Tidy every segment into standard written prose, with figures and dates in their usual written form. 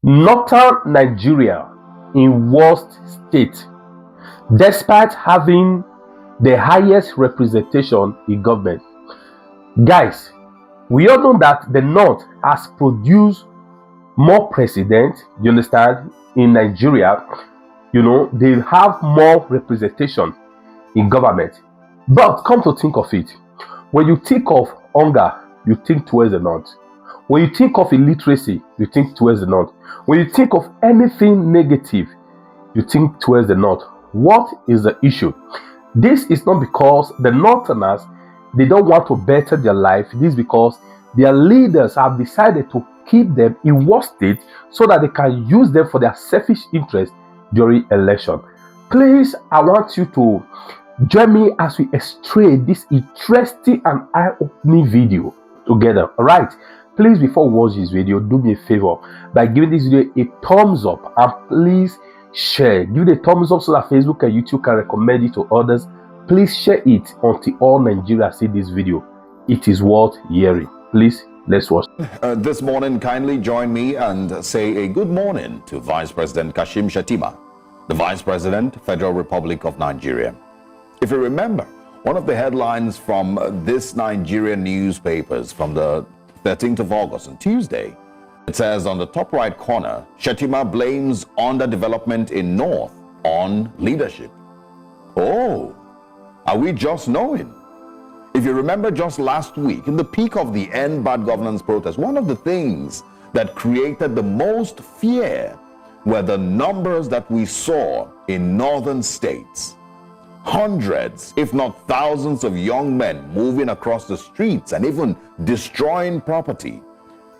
Northern Nigeria in worst state, despite having the highest representation in government. Guys, we all know that the North has produced more presidents, you understand, in Nigeria. They have more representation in government. But come to think of it, when you think of hunger, you think towards the North. When you think of illiteracy, you think towards the North. When you think of anything negative, you think towards the North. What is the issue? This is not because the Northerners, they don't want to better their life. This is because their leaders have decided to keep them in worst state so that they can use them for their selfish interest during election. Please, I want you to join me as we extract this interesting and eye-opening video together. All right, please, before we watch this video, do me a favor by giving this video a thumbs up, and please share. Give it a thumbs up so that Facebook and YouTube can recommend it to others. Please share it until all Nigeria see this video. It is worth hearing. Please, let's watch. This morning, kindly join me and say a good morning to Vice President Kashim Shettima, the Vice President, Federal Republic of Nigeria. If you remember, one of the headlines from this Nigerian newspapers from the 13th of August, on Tuesday, it says on the top right corner, Shettima blames underdevelopment in North on leadership. Oh, are we just knowing? If you remember just last week, in the peak of the End Bad Governance protest, one of the things that created the most fear were the numbers that we saw in northern states. Hundreds, if not thousands of young men moving across the streets and even destroying property,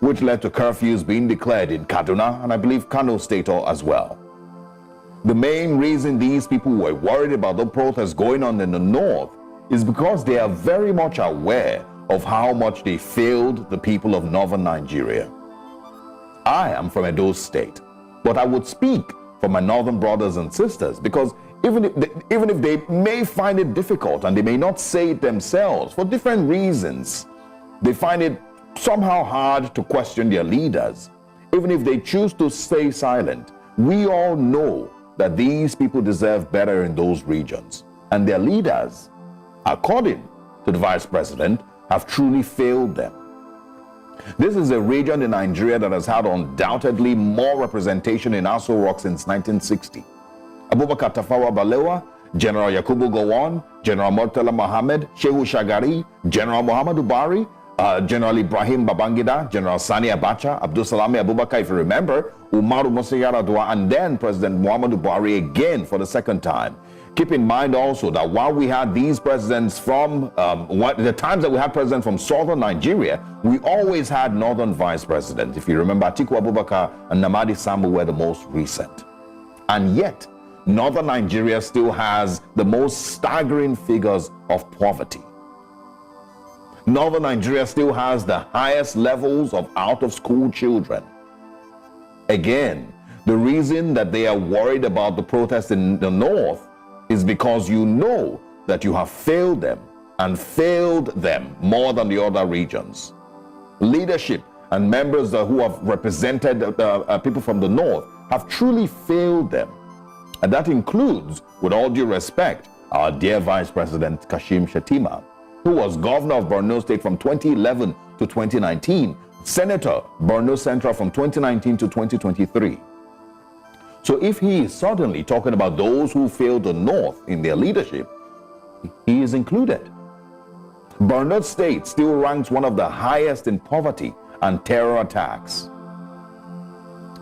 which led to curfews being declared in Kaduna and I believe Kano State as well. The main reason these people were worried about the protests going on in the north is because they are very much aware of how much they failed the people of northern Nigeria. I am from Edo State, but I would speak for my northern brothers and sisters, because even if they may find it difficult and they may not say it themselves for different reasons, they find it somehow hard to question their leaders. Even if they choose to stay silent, we all know that these people deserve better in those regions. And their leaders, according to the Vice President, have truly failed them. This is a region in Nigeria that has had undoubtedly more representation in Aso Rock since 1960. Abubakar Tafawa Balewa, General Yakubu Gowon, General Murtala Mohammed, Shehu Shagari, General Muhammadu Buhari, General Ibrahim Babangida, General Sani Abacha, Abdul Salami Abubakar, if you remember, Umaru Musa Yar'Adua, and then President Muhammadu Buhari again for the second time. Keep in mind also that while we had these presidents from, the times that we had presidents from southern Nigeria, we always had northern vice presidents. If you remember, Atiku Abubakar and Namadi Sambu were the most recent. And yet, northern Nigeria still has the most staggering figures of poverty. Northern Nigeria still has the highest levels of out-of-school children. Again, the reason that they are worried about the protests in the north is because you know that you have failed them and failed them more than the other regions. Leadership and members who have represented people from the north have truly failed them. And that includes, with all due respect, our dear Vice President Kashim Shettima, who was governor of Borno State from 2011 to 2019, Senator Borno Central from 2019 to 2023. So if he is suddenly talking about those who failed the North in their leadership, he is included. Borno State still ranks one of the highest in poverty and terror attacks.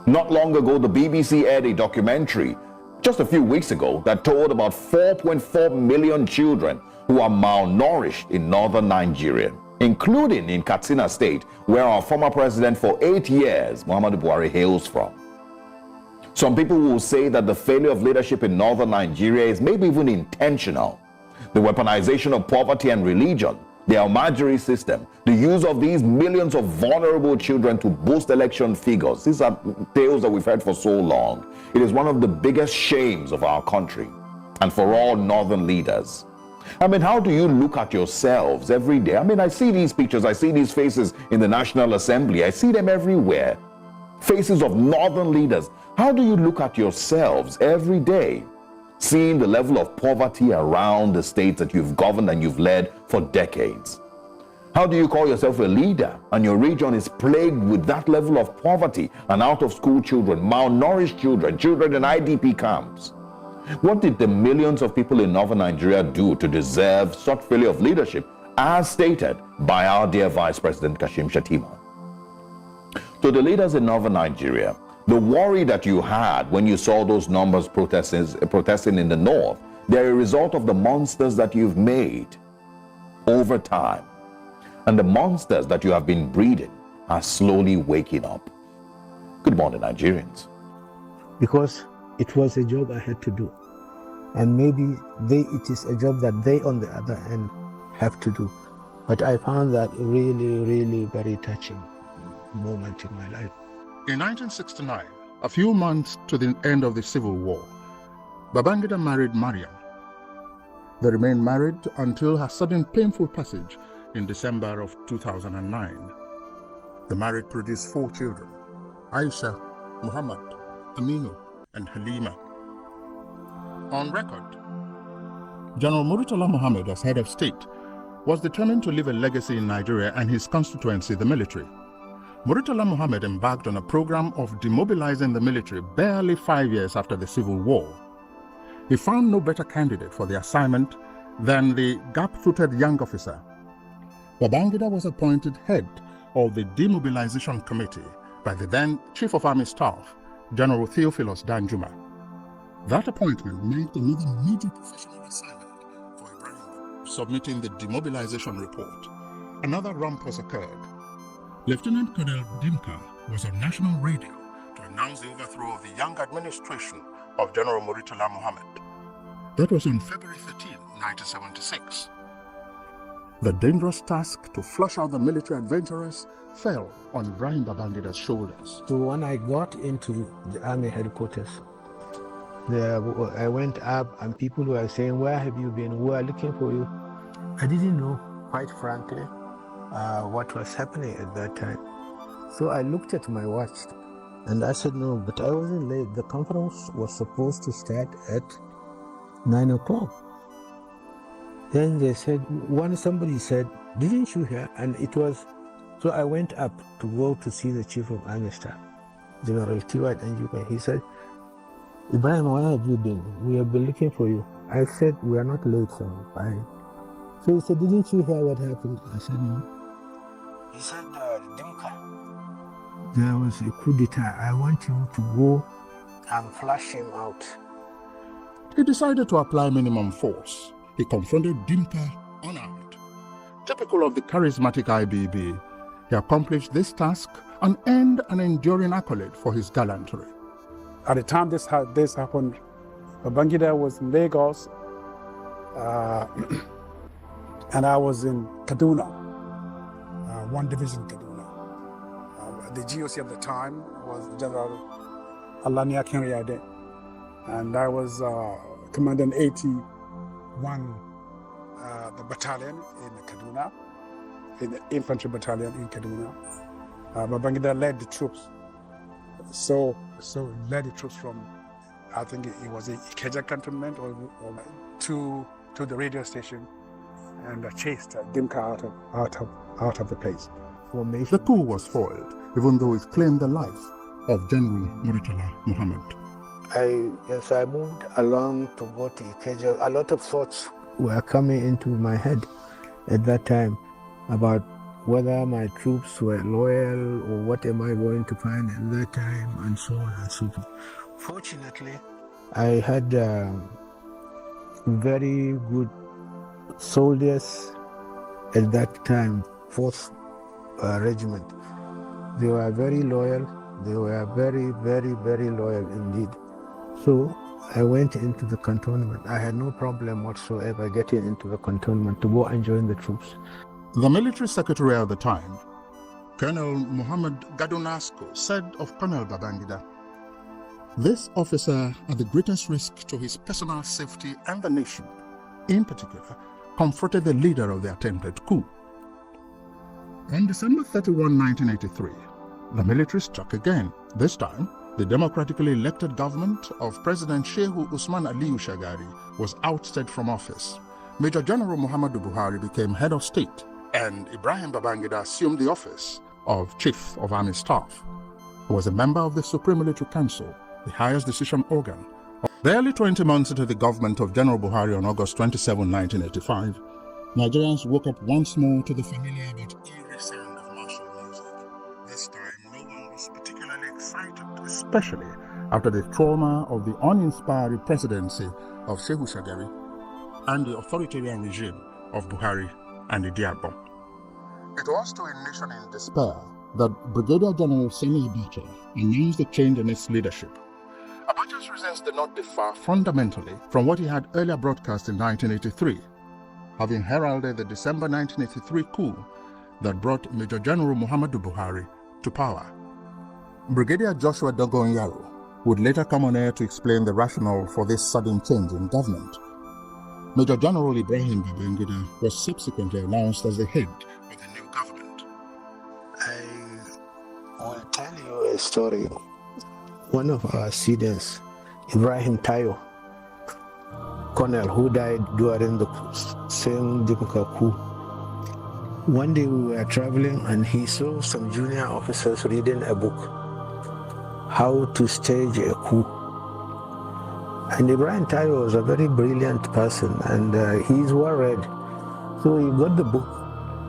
Not long ago, the BBC aired a documentary just a few weeks ago that told about 4.4 million children who are malnourished in northern Nigeria, including in Katsina State, where our former president for 8 years, Muhammadu Buhari, hails from. Some people will say that the failure of leadership in northern Nigeria is maybe even intentional. The weaponization of poverty and religion, the Almajiri system, the use of these millions of vulnerable children to boost election figures. These are tales that we've heard for so long. It is one of the biggest shames of our country and for all northern leaders. I mean, how do you look at yourselves every day? I mean, I see these pictures, I see these faces in the National Assembly, I see them everywhere. faces of northern leaders, how do you look at yourselves every day, seeing the level of poverty around the states that you've governed and you've led for decades? How do you call yourself a leader and your region is plagued with that level of poverty and out-of-school children, malnourished children, children in IDP camps? What did the millions of people in northern Nigeria do to deserve such failure of leadership, as stated by our dear Vice President Kashim Shettima? To the leaders in northern Nigeria, the worry that you had when you saw those numbers protesting in the north, they're a result of the monsters that you've made over time. And the monsters that you have been breeding are slowly waking up. Good morning, Nigerians. Because it was a job I had to do. And maybe it is a job that they on the other end have to do. But I found that really, really very touching moment in my life. In 1969, a few months to the end of the Civil War, Babanginda married Mariam. They remained married until her sudden painful passage in December of 2009. The marriage produced 4 children: Aisha, Muhammad, Aminu, and Halima. On record, General Murtala Muhammad, as head of state, was determined to leave a legacy in Nigeria and his constituency, the military. Murtala Muhammad embarked on a program of demobilizing the military barely 5 years after the Civil War. He found no better candidate for the assignment than the gap-footed young officer. Babangida was appointed head of the Demobilization Committee by the then Chief of Army Staff, General Theophilus Danjuma. That appointment marked another major professional assignment for Ibrahim, submitting the demobilization report. Another rumpus occurred. Lieutenant Colonel Dimka was on national radio to announce the overthrow of the young administration of General Murtala Muhammad. That was on February 13, 1976. The dangerous task to flush out the military adventurers fell on Ibrahim Babangida's shoulders. So when I got into the army headquarters, I went up and people were saying, "Where have you been? We are looking for you." I didn't know, quite frankly, what was happening at that time. So I looked at my watch and I said, "No," but I wasn't late. The conference was supposed to start at 9 o'clock. Then they said, somebody said, "Didn't you hear?" And it was, so I went up to go to see the Chief of Army Staff, General T.Y. Danjuma. He said, "Ibrahim, where have you been? We have been looking for you." I said, "We are not late, sir. Fine." So he said, "Didn't you hear what happened?" I said, "No." He said, "Dimka, there was a coup d'etat. I want you to go and flush him out." He decided to apply minimum force. He confronted Dimka unarmed. Typical of the charismatic IBB, he accomplished this task and earned an enduring accolade for his gallantry. At the time this happened, Babangida was in Lagos, and I was in Kaduna, 1 division Kaduna. The GOC at the time was General Alani Akinriyade, and I was commanding 81, the battalion in Kaduna, in the infantry battalion in Kaduna. Babangida led the troops. So led the troops from, I think it was the Ikeja cantonment or to the radio station, and chased Dimka out of the place. The coup was foiled, even though it claimed the life of General Murtala Muhammad. As I moved along to go to Ikeja, a lot of thoughts were coming into my head at that time about whether my troops were loyal or what am I going to find at that time, and so on and so forth. Fortunately, I had very good soldiers at that time, 4th Regiment. They were very loyal. They were very, very, very loyal indeed. So I went into the cantonment. I had no problem whatsoever getting into the cantonment to go and join the troops. The military secretary at the time, Colonel Muhammad Gadonasko, said of Colonel Babangida, "This officer, at the greatest risk to his personal safety and the nation, in particular, confronted the leader of the attempted coup." On December 31, 1983, the military struck again, This time, the democratically elected government of President Shehu Usman Aliyu Shagari was ousted from office. Major General Muhammadu Buhari became head of state, and Ibrahim Babangida assumed the office of Chief of Army Staff. He was a member of the Supreme Military Council, the highest decision organ. Barely 20 months into the government of General Buhari on August 27, 1985, Nigerians woke up once more to the familiar but eerie sound of martial music. This time, no one was particularly excited, especially after the trauma of the uninspired presidency of Shehu Shagari and the authoritarian regime of Buhari and Idiabo. It was to a nation in despair that Brigadier General Sani Abacha announced the change in its leadership. Abacha's reasons did not differ fundamentally from what he had earlier broadcast in 1983, having heralded the December 1983 coup that brought Major General Muhammadu Buhari to power. Brigadier Joshua Dogonyaro would later come on air to explain the rationale for this sudden change in government. Major General Ibrahim Babangida was subsequently announced as the head of the new government. I will tell you a story. One of our students, Ibrahim Tayo, Colonel, who died during the same difficult coup. One day we were traveling and he saw some junior officers reading a book, How to Stage a Coup. And Ibrahim Tayo was a very brilliant person and he's well read. So he got the book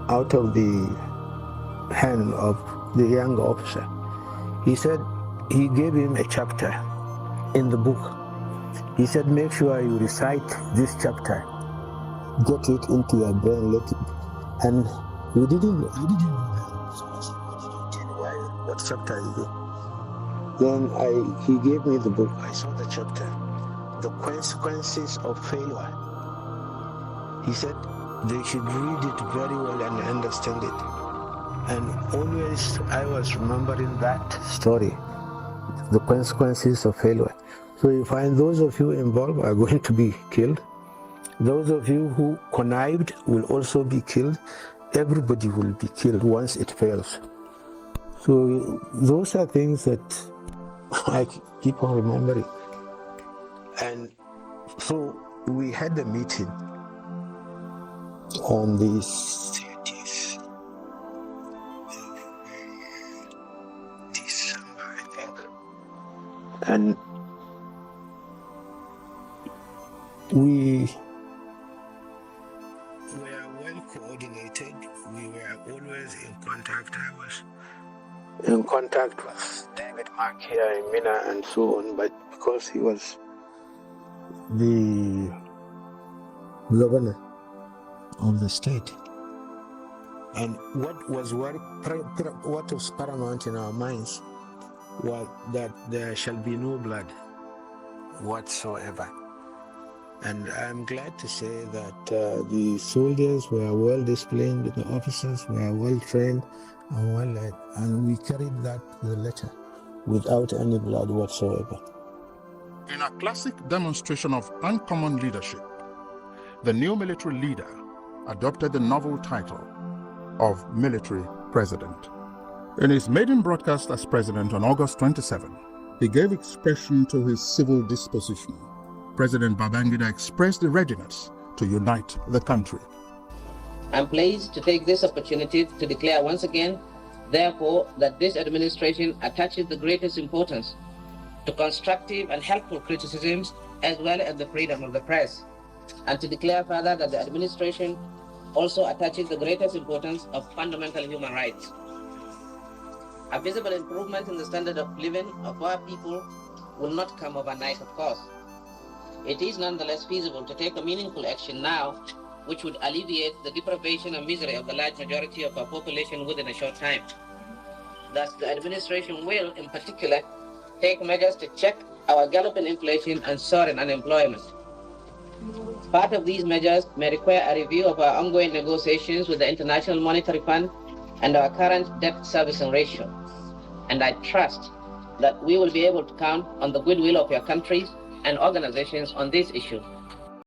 out of the hand of the young officer. He said he gave him a chapter in the book. He said, make sure you recite this chapter. Get it into your brain, let it. And I didn't know that. So I said, what did you tell me? What chapter is it? Then he gave me the book. I saw the chapter. The consequences of failure. He said they should read it very well and understand it. And always I was remembering that story, the consequences of failure. So you find those of you involved are going to be killed. Those of you who connived will also be killed. Everybody will be killed once it fails. So those are things that I keep on remembering. And so we had a meeting on the 30th of December, I think. And we were well coordinated. We were always in contact. I was in contact with David Mark here in Mina and so on, but because he was the governor of the state. And what was paramount in our minds was that there shall be no blood whatsoever. And I'm glad to say that the soldiers were well disciplined, the officers were well trained and well led, and we carried that to the letter without any blood whatsoever. In a classic demonstration of uncommon leadership, the new military leader adopted the novel title of military president. In his maiden broadcast as president on August 27, he gave expression to his civil disposition. President Babangida expressed the readiness to unite the country. I'm pleased to take this opportunity to declare once again, therefore, that this administration attaches the greatest importance to constructive and helpful criticisms as well as the freedom of the press, and to declare further that the administration also attaches the greatest importance of fundamental human rights. A visible improvement in the standard of living of our people will not come overnight, of course. It is nonetheless feasible to take a meaningful action now which would alleviate the deprivation and misery of the large majority of our population within a short time. Thus, the administration will, in particular, take measures to check our galloping inflation and soaring unemployment. Part of these measures may require a review of our ongoing negotiations with the International Monetary Fund and our current debt servicing ratio. And I trust that we will be able to count on the goodwill of your countries and organizations on this issue.